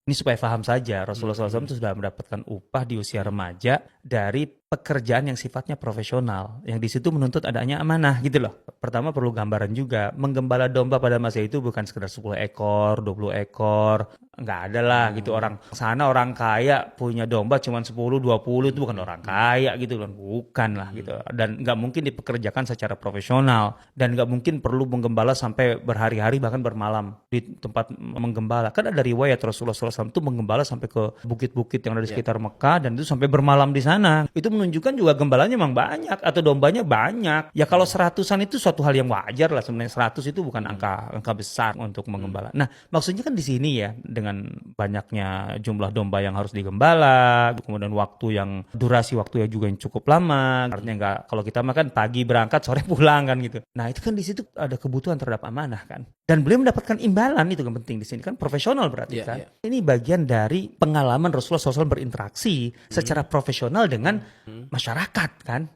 Ini supaya paham saja, Rasulullah SAW itu sudah mendapatkan upah di usia remaja dari pekerjaan yang sifatnya profesional, yang di situ menuntut adanya amanah gitu loh. Pertama perlu gambaran juga, menggembala domba pada masa itu bukan sekedar 10 ekor, 20 ekor, nggak ada lah gitu. Orang sana orang kaya punya domba cuma 10, 20 itu bukan orang kaya gitu kan, bukan lah gitu. Dan nggak mungkin dipekerjakan secara profesional, dan nggak mungkin perlu menggembala sampai berhari-hari bahkan bermalam di tempat menggembala. Kan ada riwayat Rasulullah SAW itu menggembala sampai ke bukit-bukit yang ada di sekitar Mekah, dan itu sampai bermalam di sana. Itu menunjukkan juga gembalanya memang banyak atau dombanya banyak. Ya kalau seratusan itu suatu hal yang wajar lah sebenarnya. 100 itu bukan angka besar untuk menggembala. Nah, maksudnya kan di sini ya, dengan banyaknya jumlah domba yang harus digembala, kemudian durasi waktu yang juga yang cukup lama. Artinya nggak, kalau kita makan pagi berangkat sore pulang kan gitu. Nah, itu kan di situ ada kebutuhan terhadap amanah kan. Dan beliau mendapatkan imbalan, itu yang penting di sini kan, profesional berarti kan. Ini bagian dari pengalaman Rasulullah SAW berinteraksi secara profesional dengan masyarakat kan.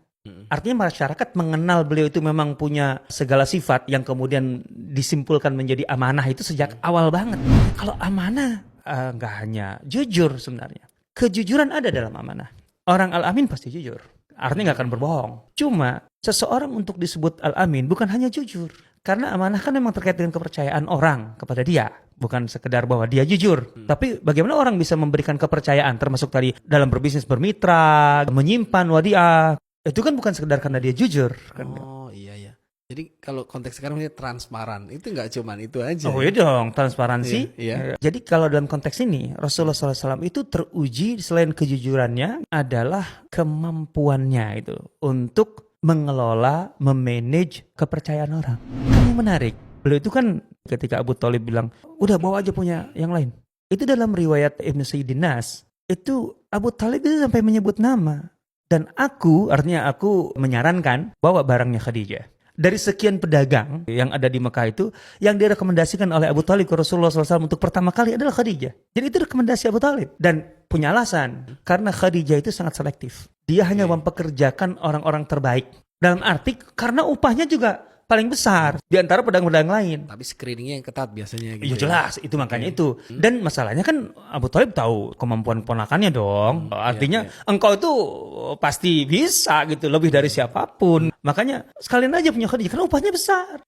Artinya masyarakat mengenal beliau itu memang punya segala sifat yang kemudian disimpulkan menjadi amanah itu sejak awal banget. Kalau amanah nggak hanya jujur sebenarnya. Kejujuran ada dalam amanah. Orang al-amin pasti jujur. Artinya nggak akan berbohong. Cuma seseorang untuk disebut al-amin bukan hanya jujur. Karena amanah kan memang terkait dengan kepercayaan orang kepada dia. Bukan sekedar bahwa dia jujur. Tapi bagaimana orang bisa memberikan kepercayaan, termasuk tadi dalam berbisnis, bermitra, menyimpan wadiah. Itu kan bukan sekedar karena dia jujur. Oh iya. Jadi kalau konteks sekarang ini transparan, itu nggak cuman itu aja. Oh iya dong, transparansi. Iya. Jadi kalau dalam konteks ini, Rasulullah SAW itu teruji selain kejujurannya adalah kemampuannya itu untuk mengelola, memanage kepercayaan orang. Kan yang menarik, beliau itu kan ketika Abu Thalib bilang, udah bawa aja punya yang lain. Itu dalam riwayat Ibnu Sayyidin Nas, itu Abu Thalib itu sampai menyebut nama. Dan artinya aku menyarankan bawa barangnya Khadijah. Dari sekian pedagang yang ada di Mekah itu, yang direkomendasikan oleh Abu Thalib ke Rasulullah SAW untuk pertama kali adalah Khadijah. Jadi itu rekomendasi Abu Thalib. Dan punya alasan, karena Khadijah itu sangat selektif. Dia hanya mempekerjakan orang-orang terbaik. Dalam arti, karena upahnya juga paling besar di antara pedagang-pedagang lain. Tapi screeningnya yang ketat biasanya gitu. Iya jelas, itu makanya itu. Dan masalahnya kan Abu Thalib tahu kemampuan keponakannya dong. Artinya engkau itu pasti bisa gitu, lebih dari siapapun. Makanya sekalian aja punya Khadijah, karena upahnya besar.